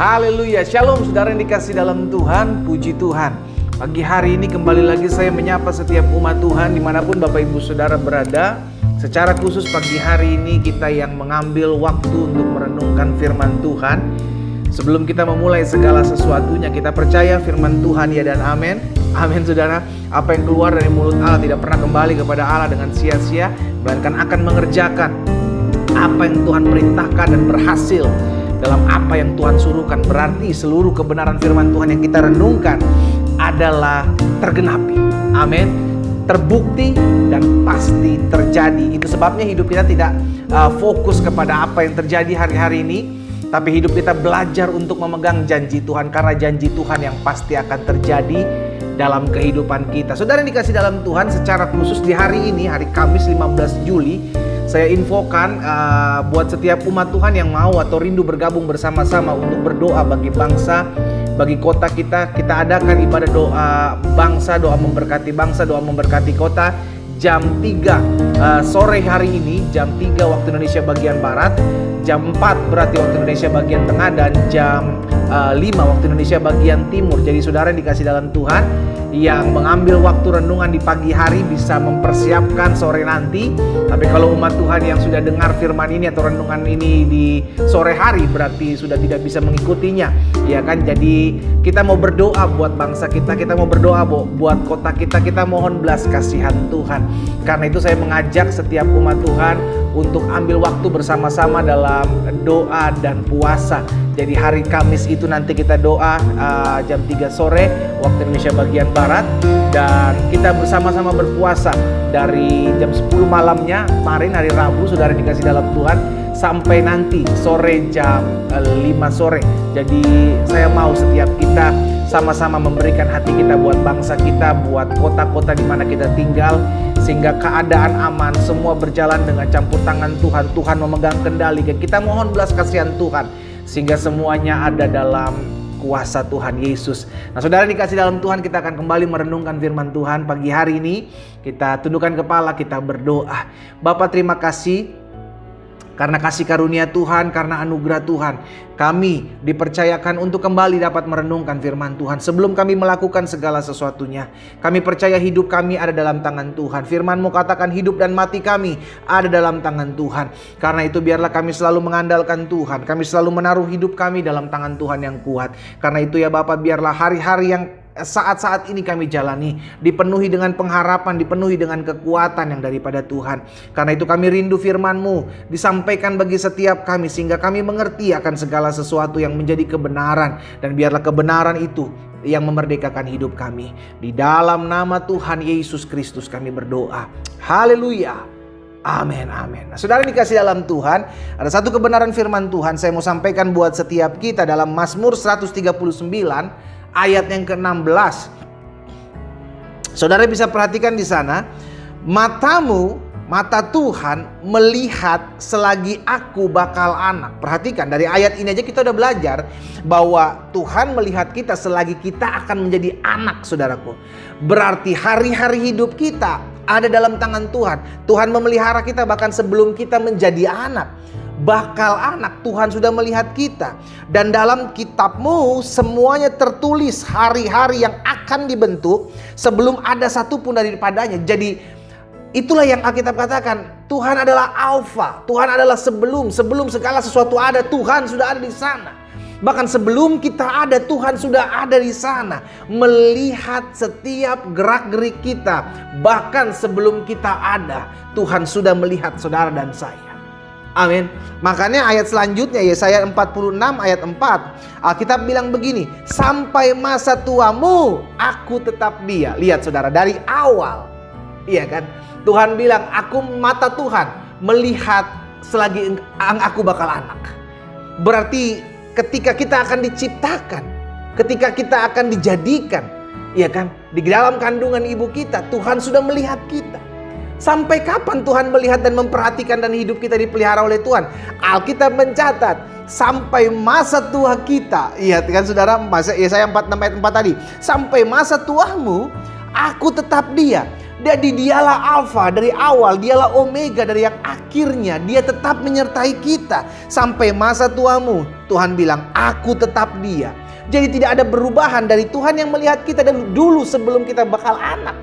Haleluya, shalom saudara yang dikasih dalam Tuhan, puji Tuhan. Pagi hari ini kembali lagi saya menyapa setiap umat Tuhan dimanapun Bapak Ibu Saudara berada. Secara khusus pagi hari ini kita yang mengambil waktu untuk merenungkan firman Tuhan. Sebelum kita memulai segala sesuatunya, kita percaya firman Tuhan ya dan amin. Amin saudara. Apa yang keluar dari mulut Allah tidak pernah kembali kepada Allah dengan sia-sia, melainkan akan mengerjakan apa yang Tuhan perintahkan dan berhasil dalam apa yang Tuhan suruhkan. Berarti seluruh kebenaran firman Tuhan yang kita renungkan adalah tergenapi. Amin. Terbukti dan pasti terjadi. Itu sebabnya hidup kita tidak fokus kepada apa yang terjadi hari-hari ini, tapi hidup kita belajar untuk memegang janji Tuhan, karena janji Tuhan yang pasti akan terjadi dalam kehidupan kita. Saudara yang dikasih dalam Tuhan, secara khusus di hari ini, hari Kamis 15 Juli, saya infokan buat setiap umat Tuhan yang mau atau rindu bergabung bersama-sama untuk berdoa bagi bangsa, bagi kota kita. Kita adakan ibadah doa bangsa, doa memberkati kota jam 3 sore hari ini, jam 3 waktu Indonesia bagian Barat, jam 4 berarti waktu Indonesia bagian Tengah, dan jam 5 waktu Indonesia bagian Timur. Jadi saudara yang dikasih dalam Tuhan yang mengambil waktu renungan di pagi hari bisa mempersiapkan sore nanti. Tapi kalau umat Tuhan yang sudah dengar firman ini atau renungan ini di sore hari, berarti sudah tidak bisa mengikutinya, ya kan? Jadi kita mau berdoa buat bangsa kita, kita mau berdoa buat kota kita, kita mohon belas kasihan Tuhan. Karena itu saya mengajak setiap umat Tuhan untuk ambil waktu bersama-sama dalam doa dan puasa. Jadi hari Kamis itu nanti kita doa jam 3 sore waktu Indonesia bagian Barat, dan kita bersama-sama berpuasa dari jam 10 malamnya kemarin hari Rabu, saudara dikasih dalam Tuhan, sampai nanti sore jam 5 sore. Jadi saya mau setiap kita sama-sama memberikan hati kita buat bangsa kita, buat kota-kota di mana kita tinggal, sehingga keadaan aman, semua berjalan dengan campur tangan Tuhan. Tuhan memegang kendali, kita mohon belas kasihan Tuhan sehingga semuanya ada dalam kuasa Tuhan Yesus. Nah saudara dikasih dalam Tuhan, kita akan kembali merenungkan firman Tuhan pagi hari ini. Kita tundukkan kepala, kita berdoa. Bapa, terima kasih karena kasih karunia Tuhan, karena anugerah Tuhan, kami dipercayakan untuk kembali dapat merenungkan firman Tuhan. Sebelum kami melakukan segala sesuatunya, kami percaya hidup kami ada dalam tangan Tuhan. Firman-Mu katakan hidup dan mati kami ada dalam tangan Tuhan. Karena itu biarlah kami selalu mengandalkan Tuhan. Kami selalu menaruh hidup kami dalam tangan Tuhan yang kuat. Karena itu ya Bapa, biarlah hari-hari yang saat-saat ini kami jalani dipenuhi dengan pengharapan, dipenuhi dengan kekuatan yang daripada Tuhan. Karena itu kami rindu firman-Mu disampaikan bagi setiap kami, sehingga kami mengerti akan segala sesuatu yang menjadi kebenaran. Dan biarlah kebenaran itu yang memerdekakan hidup kami. Di dalam nama Tuhan Yesus Kristus kami berdoa. Haleluya. Amin, amin. Nah, saudara dikasih dalam Tuhan, ada satu kebenaran firman Tuhan saya mau sampaikan buat setiap kita dalam Mazmur 139 ayat yang ke-16. Saudara bisa perhatikan di sana, mata Tuhan melihat selagi aku bakal anak. Perhatikan dari ayat ini aja kita udah belajar bahwa Tuhan melihat kita selagi kita akan menjadi anak, saudaraku. Berarti hari-hari hidup kita ada dalam tangan Tuhan. Tuhan memelihara kita bahkan sebelum kita menjadi anak. Bakal anak, Tuhan sudah melihat kita. Dan dalam kitab-Mu semuanya tertulis hari-hari yang akan dibentuk sebelum ada satupun daripadanya. Jadi itulah yang Alkitab katakan, Tuhan adalah Alfa, Tuhan adalah sebelum segala sesuatu ada, Tuhan sudah ada di sana. Bahkan sebelum kita ada, Tuhan sudah ada di sana, melihat setiap gerak-gerik kita. Bahkan sebelum kita ada, Tuhan sudah melihat saudara dan saya. Amin. Makanya ayat selanjutnya Yesaya 46 ayat 4, Alkitab bilang begini, sampai masa tuamu aku tetap dia. Lihat saudara, dari awal, iya kan, Tuhan bilang mata Tuhan melihat selagi aku bakal anak. Berarti ketika kita akan diciptakan, ketika kita akan dijadikan, iya kan, di dalam kandungan ibu kita, Tuhan sudah melihat kita. Sampai kapan Tuhan melihat dan memperhatikan dan hidup kita dipelihara oleh Tuhan? Alkitab mencatat sampai masa tua kita. Iya kan saudara, Yesaya 46 ayat 4 tadi. Sampai masa tuamu aku tetap dia. Jadi dialah Alfa dari awal, dialah Omega dari yang akhirnya. Dia tetap menyertai kita sampai masa tuamu. Tuhan bilang, aku tetap Dia. Jadi tidak ada perubahan dari Tuhan yang melihat kita dari dulu sebelum kita bakal anak.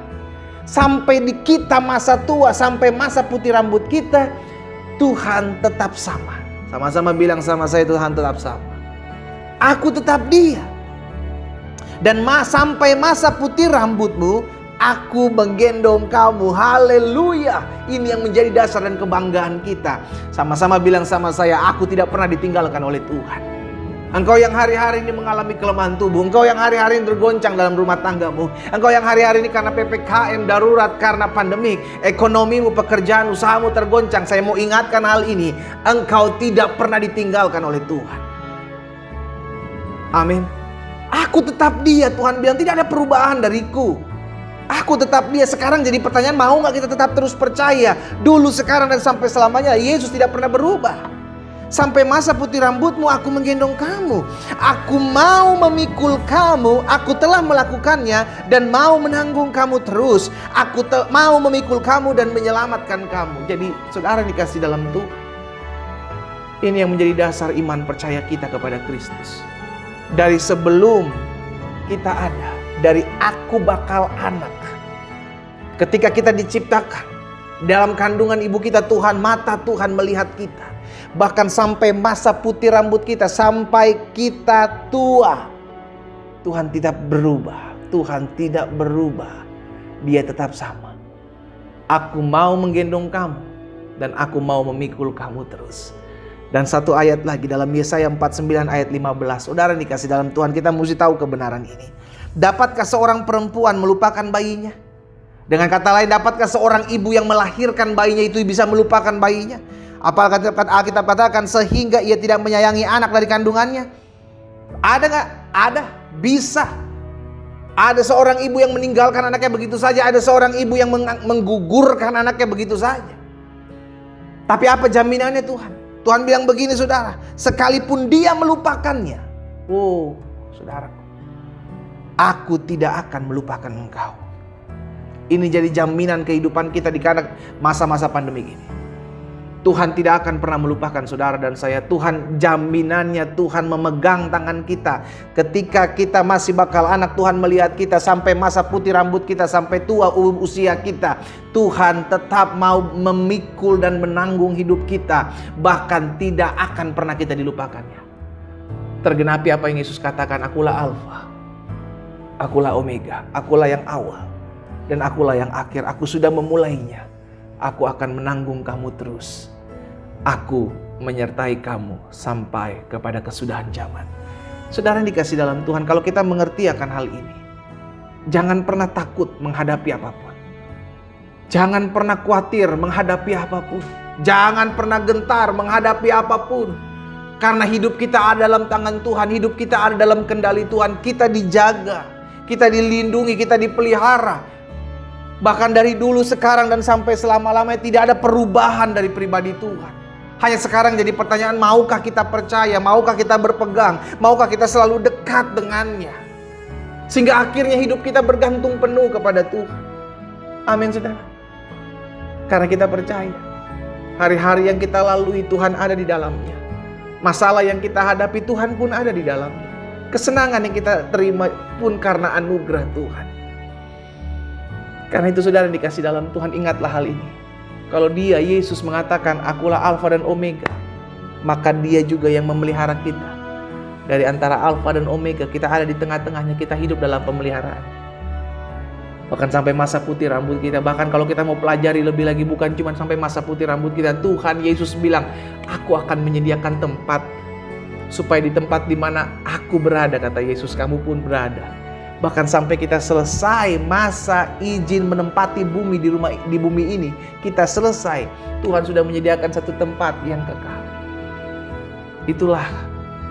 Sampai di kita masa tua, sampai masa putih rambut kita, Tuhan tetap sama. Sama-sama bilang sama saya, Tuhan tetap sama. Aku tetap Dia. Dan sampai masa putih rambutmu, aku menggendong kamu. Haleluya. Ini yang menjadi dasar dan kebanggaan kita. Sama-sama bilang sama saya, aku tidak pernah ditinggalkan oleh Tuhan. Engkau yang hari-hari ini mengalami kelemahan tubuh, engkau yang hari-hari ini tergoncang dalam rumah tanggamu, engkau yang hari-hari ini karena PPKM darurat, karena pandemik, ekonomimu, pekerjaan, usahamu tergoncang. Saya mau ingatkan hal ini, engkau tidak pernah ditinggalkan oleh Tuhan. Amin. Aku tetap Dia. Tuhan bilang tidak ada perubahan dariku. Aku tetap Dia. Sekarang jadi pertanyaan, mau gak kita tetap terus percaya? Dulu, sekarang, dan sampai selamanya. Yesus tidak pernah berubah. Sampai masa putih rambutmu, aku menggendong kamu. Aku mau memikul kamu. Aku telah melakukannya dan mau menanggung kamu terus. Aku mau memikul kamu dan menyelamatkan kamu. Jadi saudara dikasih dalam Tuhan, ini yang menjadi dasar iman percaya kita kepada Kristus. Dari sebelum kita ada, dari aku bakal anak, ketika kita diciptakan dalam kandungan ibu kita, Tuhan, mata Tuhan melihat kita. Bahkan sampai masa putih rambut kita, sampai kita tua, Tuhan tidak berubah. Tuhan tidak berubah. Dia tetap sama. Aku mau menggendong kamu dan aku mau memikul kamu terus. Dan satu ayat lagi dalam Yesaya 49 ayat 15. Saudara dikasih dalam Tuhan, kita mesti tahu kebenaran ini. Dapatkah seorang perempuan melupakan bayinya? Dengan kata lain, dapatkah seorang ibu yang melahirkan bayinya itu bisa melupakan bayinya? Apakah Alkitab katakan sehingga ia tidak menyayangi anak dari kandungannya? Ada gak? Ada. Bisa. Ada seorang ibu yang meninggalkan anaknya begitu saja. Ada seorang ibu yang menggugurkan anaknya begitu saja. Tapi apa jaminannya Tuhan? Tuhan bilang begini saudara, sekalipun dia melupakannya, oh saudaraku, aku tidak akan melupakan engkau. Ini jadi jaminan kehidupan kita di masa-masa pandemi ini. Tuhan tidak akan pernah melupakan saudara dan saya. Tuhan jaminannya, Tuhan memegang tangan kita. Ketika kita masih bakal anak, Tuhan melihat kita sampai masa putih rambut kita, sampai tua usia kita. Tuhan tetap mau memikul dan menanggung hidup kita. Bahkan tidak akan pernah kita dilupakannya. Tergenapi apa yang Yesus katakan, akulah Alfa, akulah Omega, akulah yang awal dan akulah yang akhir. Aku sudah memulainya. Aku akan menanggung kamu terus. Aku menyertai kamu sampai kepada kesudahan zaman. Saudara yang dikasih dalam Tuhan, kalau kita mengerti akan hal ini, jangan pernah takut menghadapi apapun. Jangan pernah khawatir menghadapi apapun. Jangan pernah gentar menghadapi apapun. Karena hidup kita ada dalam tangan Tuhan. Hidup kita ada dalam kendali Tuhan. Kita dijaga, kita dilindungi, kita dipelihara. Bahkan dari dulu, sekarang, dan sampai selama-lamanya tidak ada perubahan dari pribadi Tuhan. Hanya sekarang jadi pertanyaan, maukah kita percaya? Maukah kita berpegang? Maukah kita selalu dekat dengannya? Sehingga akhirnya hidup kita bergantung penuh kepada Tuhan. Amin saudara. Karena kita percaya hari-hari yang kita lalui Tuhan ada di dalamnya. Masalah yang kita hadapi Tuhan pun ada di dalamnya. Kesenangan yang kita terima pun karena anugerah Tuhan. Karena itu saudara dikasih dalam Tuhan, ingatlah hal ini. Kalau Dia, Yesus mengatakan, akulah Alfa dan Omega, maka Dia juga yang memelihara kita. Dari antara Alfa dan Omega, kita ada di tengah-tengahnya, kita hidup dalam pemeliharaan. Bahkan sampai masa putih rambut kita. Bahkan kalau kita mau pelajari lebih lagi, bukan cuma sampai masa putih rambut kita, Tuhan Yesus bilang, aku akan menyediakan tempat, supaya di tempat di mana aku berada, kata Yesus, kamu pun berada. Bahkan sampai kita selesai masa izin menempati bumi di bumi ini, kita selesai, Tuhan sudah menyediakan satu tempat yang kekal. Itulah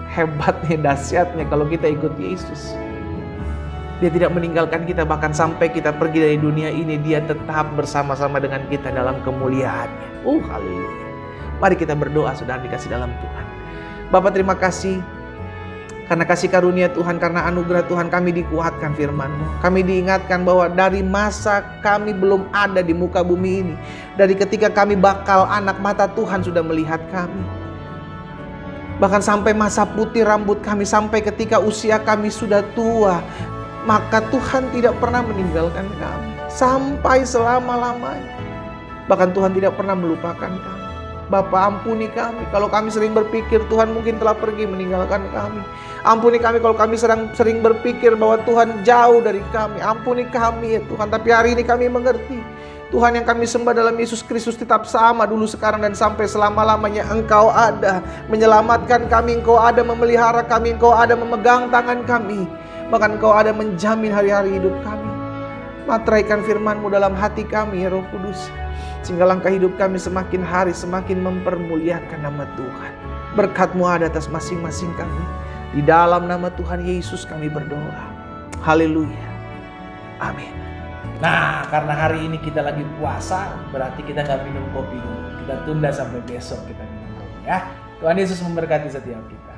hebatnya, dahsyatnya kalau kita ikut Yesus. Dia tidak meninggalkan kita, bahkan sampai kita pergi dari dunia ini, Dia tetap bersama-sama dengan kita dalam kemuliaannya. Haleluya. Mari kita berdoa, saudara dikasih dalam Tuhan. Bapa, terima kasih karena kasih karunia Tuhan, karena anugerah Tuhan kami dikuatkan firman-Mu. Kami diingatkan bahwa dari masa kami belum ada di muka bumi ini, dari ketika kami bakal anak, mata Tuhan sudah melihat kami. Bahkan sampai masa putih rambut kami, sampai ketika usia kami sudah tua, maka Tuhan tidak pernah meninggalkan kami. Sampai selama-lamanya. Bahkan Tuhan tidak pernah melupakan kami. Bapa, ampuni kami kalau kami sering berpikir Tuhan mungkin telah pergi meninggalkan kami. Ampuni kami kalau kami sering berpikir bahwa Tuhan jauh dari kami. Ampuni kami ya Tuhan. Tapi hari ini kami mengerti Tuhan yang kami sembah dalam Yesus Kristus tetap sama dulu, sekarang, dan sampai selama-lamanya. Engkau ada menyelamatkan kami, Engkau ada memelihara kami, Engkau ada memegang tangan kami. Bahkan Engkau ada menjamin hari-hari hidup kami. Materaikan firman-Mu dalam hati kami ya Roh Kudus, sehingga langkah hidup kami semakin hari semakin mempermuliakan nama Tuhan. Berkat-Mu ada atas masing-masing kami. Di dalam nama Tuhan Yesus kami berdoa. Haleluya. Amin. Nah, karena hari ini kita lagi puasa, berarti kita nggak minum kopi dulu. Kita tunda sampai besok kita minum kopi ya. Tuhan Yesus memberkati setiap kita.